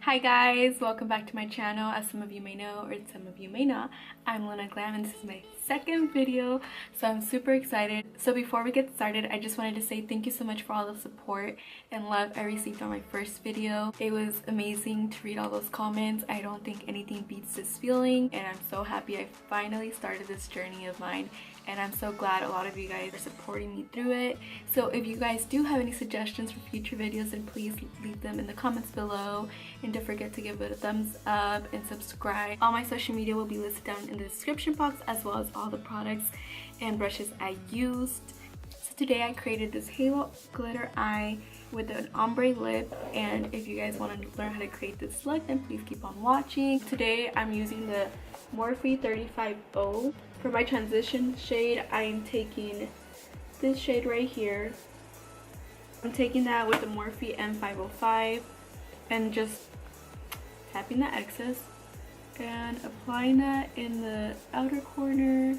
Hi guys, welcome back to my channel. As some of you may know or some of you may not, I'm Luna Glam and this is my second video, so I'm super excited. So before we get started, I just wanted to say thank you so much for all the support and love I received on my first video. It was amazing to read all those comments. I don't think anything beats this feeling, and I'm so happy I finally started this journey of mine, and I'm so glad a lot of you guys are supporting me through it. So if you guys do have any suggestions for future videos, then please leave them in the comments below, and don't forget to give it a thumbs up and subscribe. All my social media will be listed down in the description box, as well as all the products and brushes I used. So today I created this halo glitter eye with an ombre lip, and if you guys want to learn how to create this look, then please keep on watching. Today I'm using the Morphe 350. For my transition shade, I am taking this shade right here. I'm taking that with the Morphe M505 and just tapping the excess and applying that in the outer corner,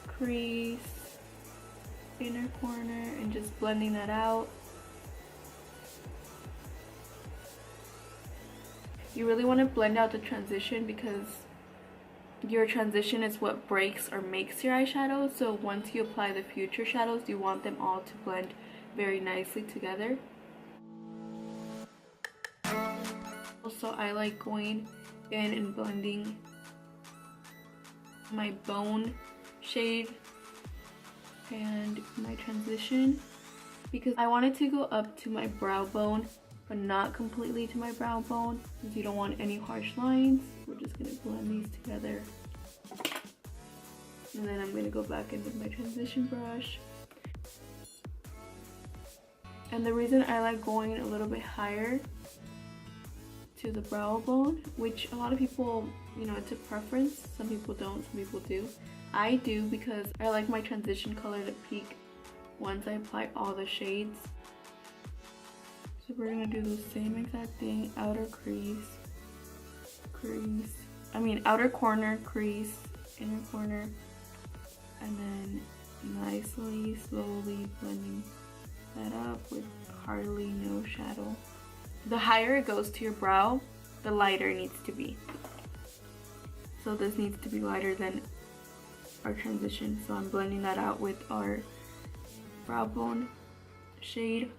crease, inner corner, and just blending that out. You really want to blend out the transition because your transition is what breaks or makes your eyeshadow. So once you apply the future shadows, you want them all to blend very nicely together. Also, I like going in and blending my bone shade and my transition because I wanted to go up to my brow bone but not completely to my brow bone, since you don't want any harsh lines. We're just gonna blend these together, and then I'm gonna go back in with my transition brush. And the reason I like going a little bit higher to the brow bone, which a lot of people, you know, it's a preference. Some people don't, some people do. I do because I like my transition color to peak once I apply all the shades. So we're gonna do the same exact thing, outer outer corner, crease, inner corner, and then nicely, slowly blending that up with hardly no shadow. The higher it goes to your brow, the lighter it needs to be. So this needs to be lighter than our transition. So I'm blending that out with our brow bone shade.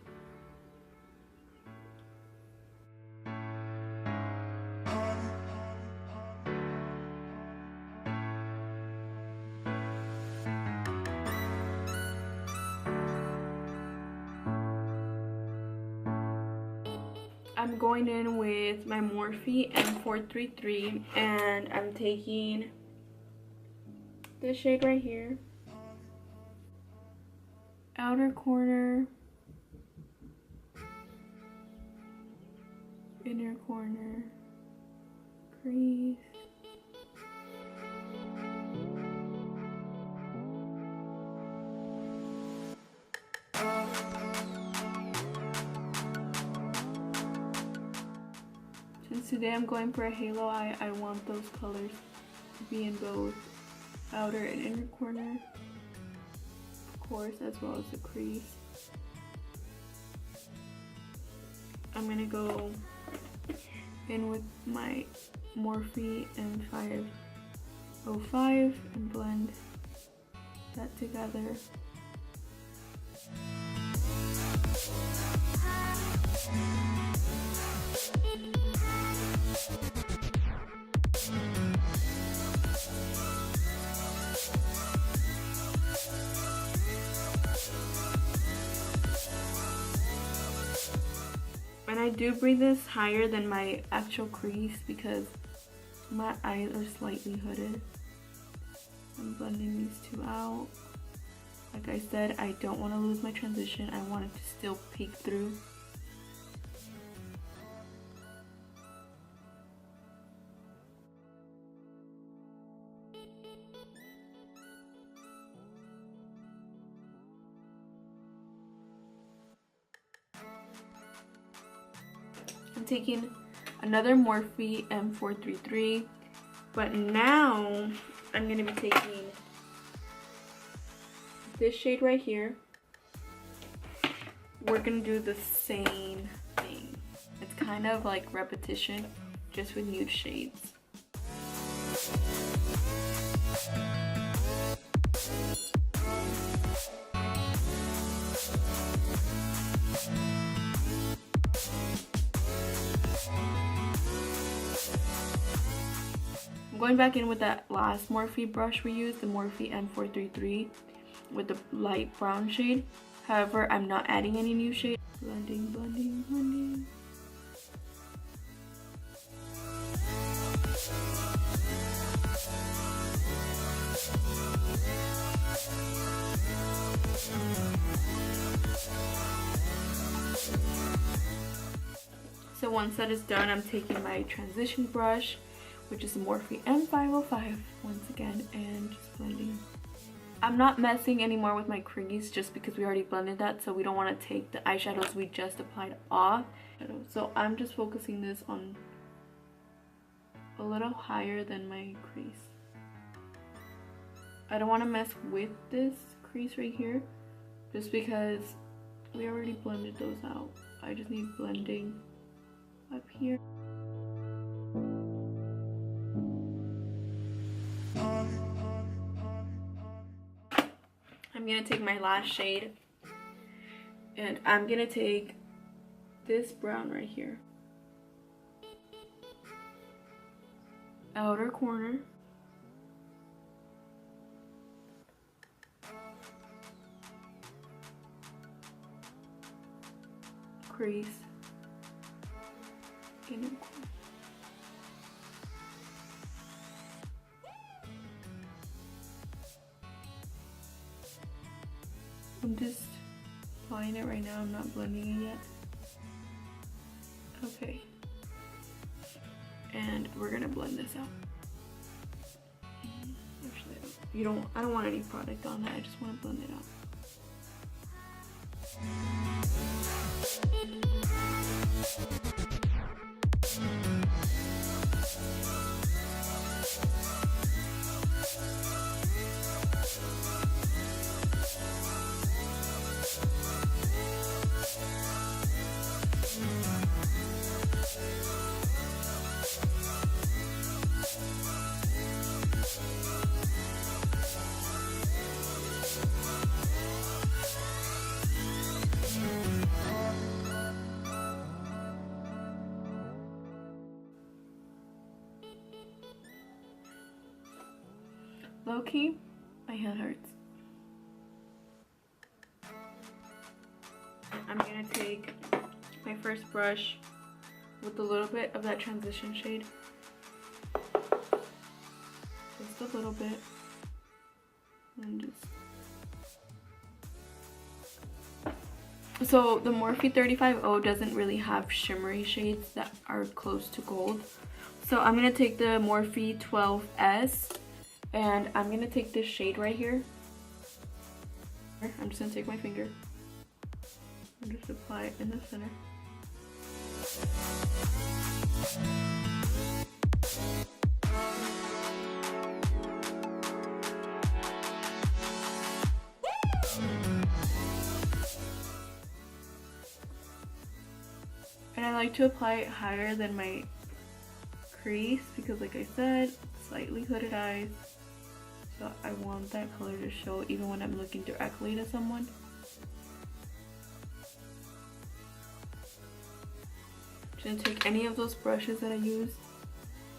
I'm going in with my Morphe M433, and I'm taking this shade right here, outer corner, inner corner, crease, since today I'm going for a halo eye, I want those colors to be in both outer and inner corner, of course, as well as the crease. I'm gonna go in with my Morphe M505 and blend that together. And I do bring this higher than my actual crease because my eyes are slightly hooded. I'm blending these two out. Like I said, I don't want to lose my transition. I want it to still peek through. I'm taking another Morphe M433, but now I'm going to be taking this shade right here. We're going to do the same thing. It's kind of like repetition, just with nude shades. I'm going back in with that last Morphe brush we used, the Morphe M433 with the light brown shade. However, I'm not adding any new shade. Blending, blending, blending. So once that is done, I'm taking my transition brush, which is the Morphe M505 once again, and just blending. I'm not messing anymore with my crease just because we already blended that, so we don't want to take the eyeshadows we just applied off. So I'm just focusing this on a little higher than my crease. I don't want to mess with this crease right here just because we already blended those out. I just need blending up here. I'm gonna take my last shade and I'm gonna take this brown right here, outer corner, crease, inner corner. I'm just applying it right now, I'm not blending it yet. Okay. And we're gonna blend this out. Actually, I don't want any product on that, I just want to blend it out. Low key, my hand hurts. I'm gonna take my first brush with a little bit of that transition shade. Just a little bit. And just... So the Morphe 35O doesn't really have shimmery shades that are close to gold. So I'm gonna take the Morphe 12S. And I'm going to take this shade right here. I'm just going to take my finger and just apply it in the center. And I like to apply it higher than my crease because, like I said, slightly hooded eyes. So I want that color to show even when I'm looking directly to someone. Just gonna take any of those brushes that I used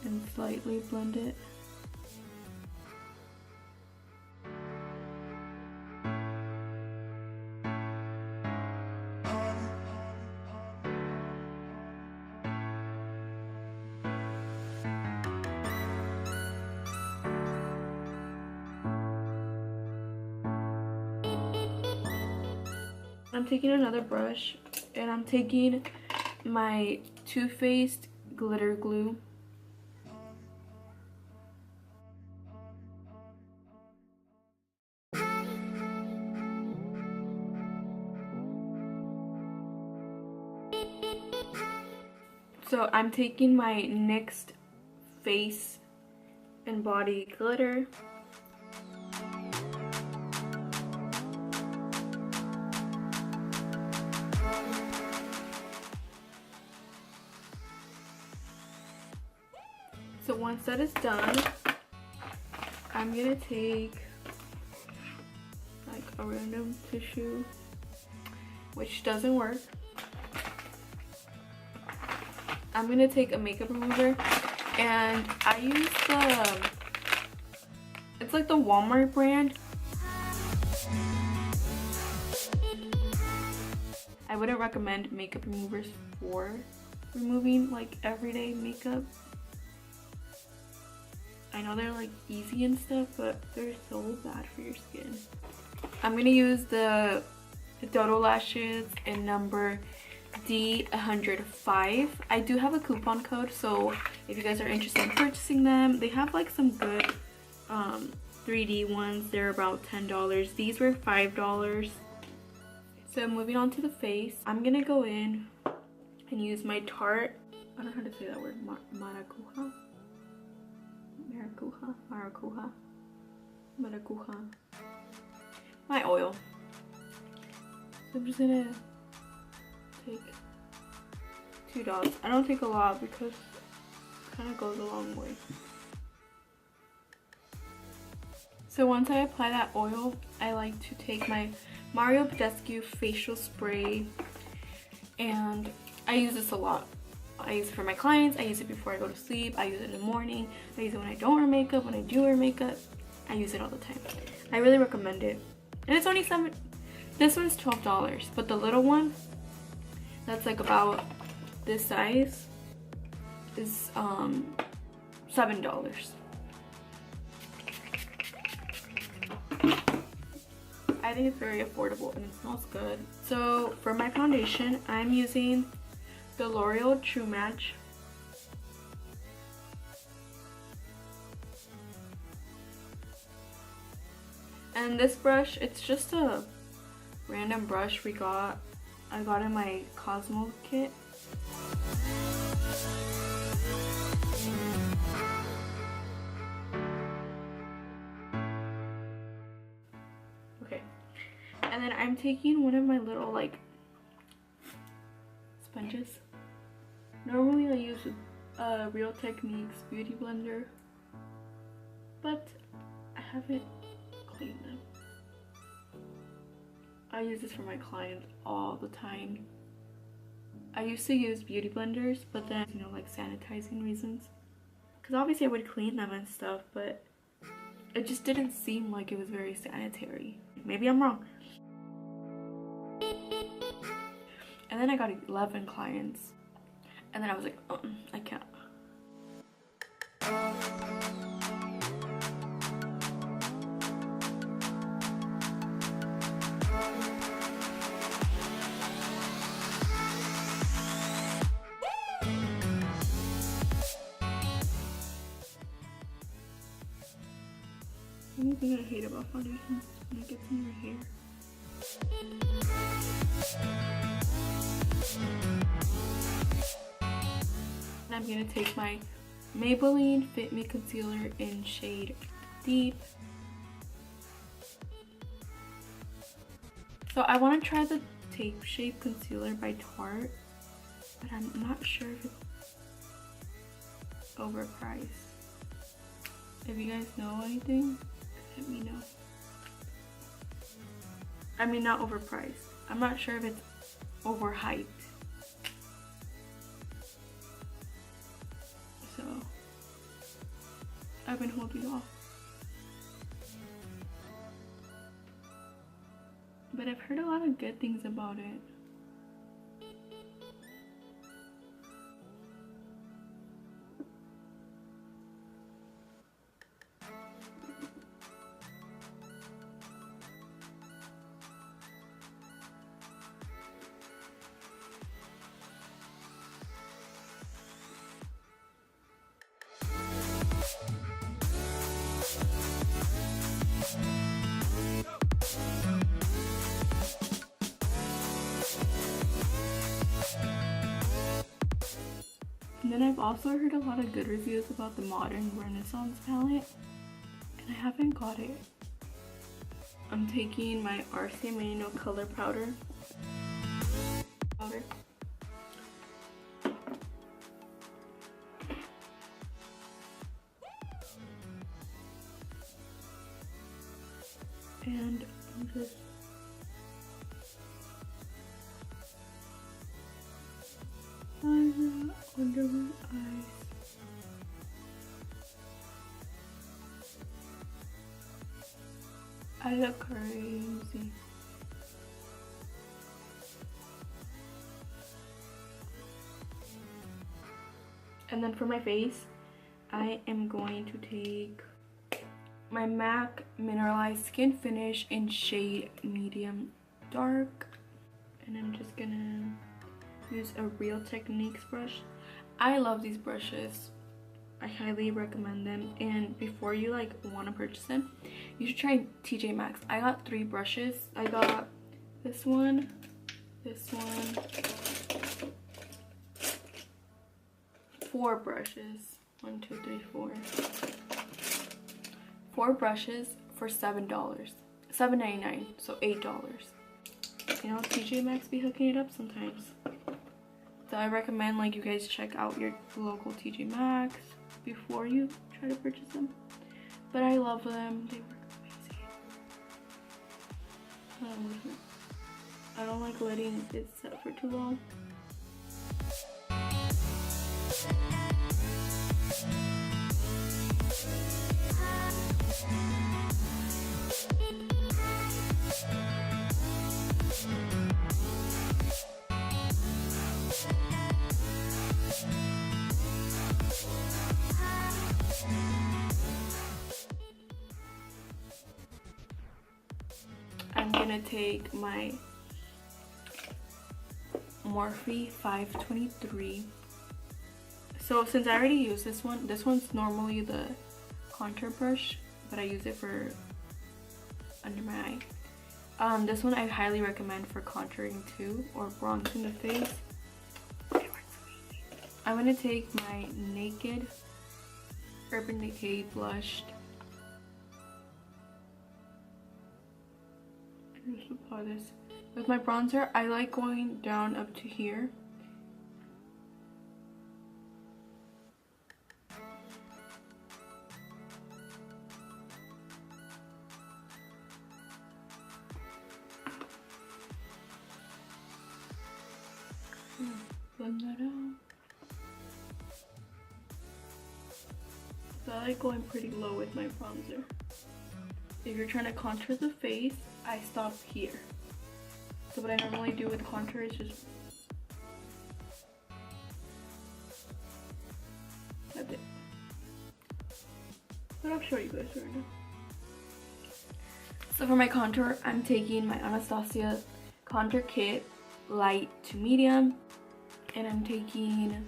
and slightly blend it. I'm taking another brush and I'm taking my Too Faced glitter glue. So I'm taking my NYX face and body glitter. So once that is done, I'm gonna take like a random tissue, which doesn't work. I'm gonna take a makeup remover, and I use it's like the Walmart brand. I wouldn't recommend makeup removers for removing like everyday makeup. I know they're like easy and stuff, but they're so bad for your skin. I'm gonna use the Dodo lashes in number D105. I do have a coupon code, so if you guys are interested in purchasing them, they have like some good 3D ones. They're about $10. These were $5. So moving on to the face, I'm gonna go in and use my Tarte, I don't know how to say that word, Maracuja, my oil. So I'm just gonna take 2 dots. I don't take a lot because it kind of goes a long way. So once I apply that oil, I like to take my Badescu facial spray, and I use this a lot. I use it for my clients, I use it before I go to sleep, I use it in the morning, I use it when I don't wear makeup, when I do wear makeup. I use it all the time. I really recommend it. And it's only this one's $12, but the little one that's like about this size is $7. I think it's very affordable and it smells good. So for my foundation, I'm using the L'Oreal True Match. And this brush, it's just a random brush I got in my Cosmo kit. Okay, and then I'm taking one of my little like sponges. Normally I use Real Techniques beauty blender, but I haven't cleaned them. I use this for my clients all the time. I used to use beauty blenders, but then, you know, like sanitizing reasons, because obviously I would clean them and stuff, but it just didn't seem like it was very sanitary. Maybe I'm wrong. And then I got 11 clients, and then I was like, I can't. Anything I hate about foundation is when it gets in your hair. And I'm gonna take my Maybelline Fit Me concealer in shade Deep. So I want to try the Tape Shape concealer by Tarte, but I'm not sure if it's overpriced. If you guys know anything, let me know. I mean, not overpriced. I'm not sure if it's overhyped. So I've been holding off. But I've heard a lot of good things about it. And then I've also heard a lot of good reviews about the Modern Renaissance palette, and I haven't got it. I'm taking my RCMA No Color powder. and I'm just under my eyes. I look crazy. And then for my face, I am going to take my MAC Mineralize Skinfinish in shade medium dark. And I'm just gonna use a Real Techniques brush. I love these brushes. I highly recommend them. And before you like want to purchase them, you should try TJ Maxx. I got 3 brushes. I got this one, 4 brushes. 1, 2, 3, 4. 4 brushes for $7. $7.99, so $8. You know, TJ Maxx be hooking it up sometimes. So I recommend like you guys check out your local TJ Maxx before you try to purchase them. But I love them. They work amazing. I don't like letting it set for too long. I'm gonna take my Morphe 523. So since I already used this one's normally the contour brush, but I use it for under my eye. This one I highly recommend for contouring too, or bronzing the face. It works amazing. I'm gonna take my Naked Urban Decay blush. Just apply this with my bronzer. I like going down up to here. Blend that out. So I like going pretty low with my bronzer. If you're trying to contour the face, I stop here. So what I normally do with contour is just that's it. But I'll show you guys right now. So for my contour, I'm taking my Anastasia contour kit, light to medium, and I'm taking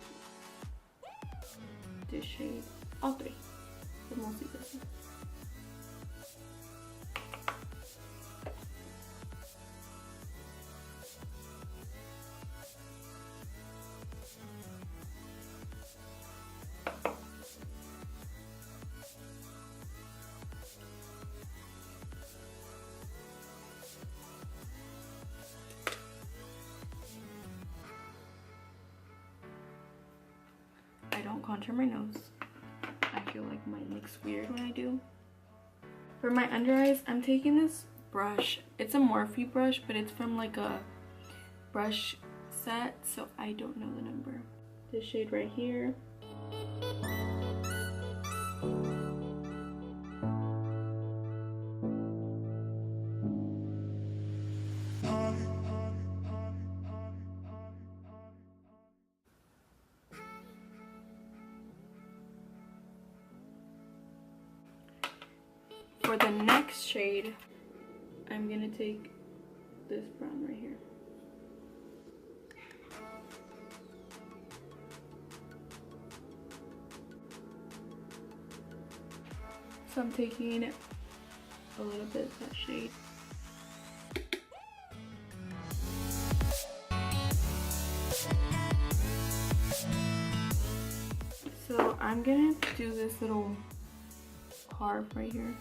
this shade, all 3, but mostly this one. I don't contour my nose. I feel like mine looks weird when I do. For my under eyes, I'm taking this brush. It's a Morphe brush, but it's from like a brush set, so I don't know the number. This shade right here. For the next shade, I'm gonna take this brown right here. So I'm taking a little bit of that shade. So I'm gonna do this little carve right here.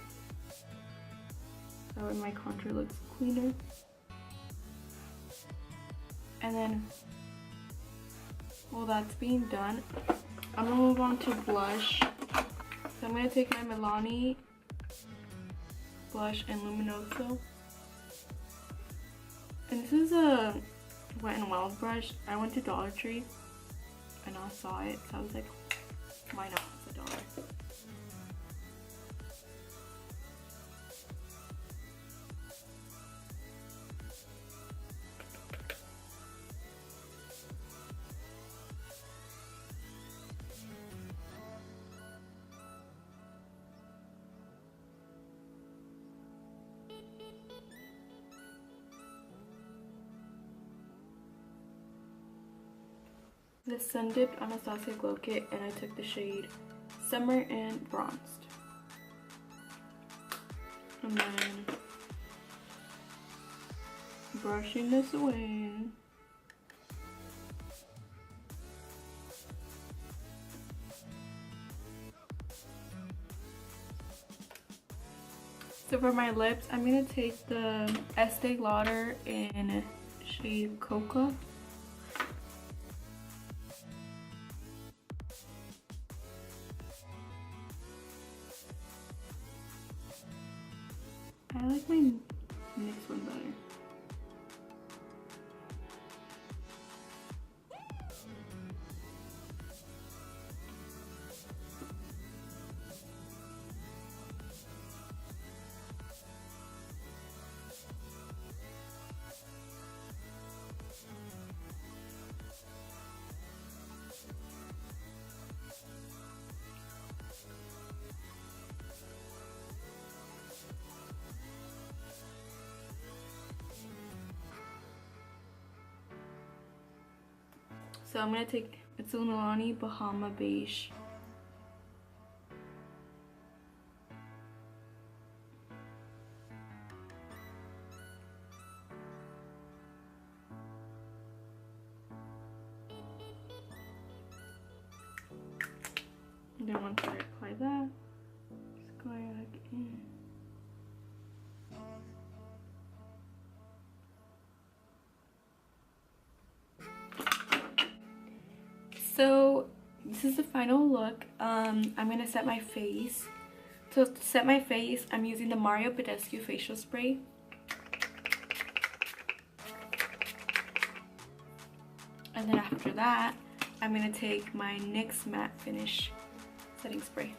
That way my contour looks cleaner. And then while that's being done, I'm gonna move on to blush. So I'm gonna take my Milani blush in Luminoso. And this is a Wet n Wild brush. I went to Dollar Tree and I saw it, so I was like, why not? It's $1. The Sun Dipped Anastasia Glow Kit, and I took the shade Summer and Bronzed. And then brushing this away. So for my lips, I'm gonna take the Estee Lauder in shade Cocoa. I like my next one better. So I'm gonna take, it's a Milani Bahama Beige. And then once I apply that, just go back in. So this is the final look. I'm gonna set my face. So to set my face, I'm using the Badescu facial spray. And then after that, I'm gonna take my NYX matte finish setting spray.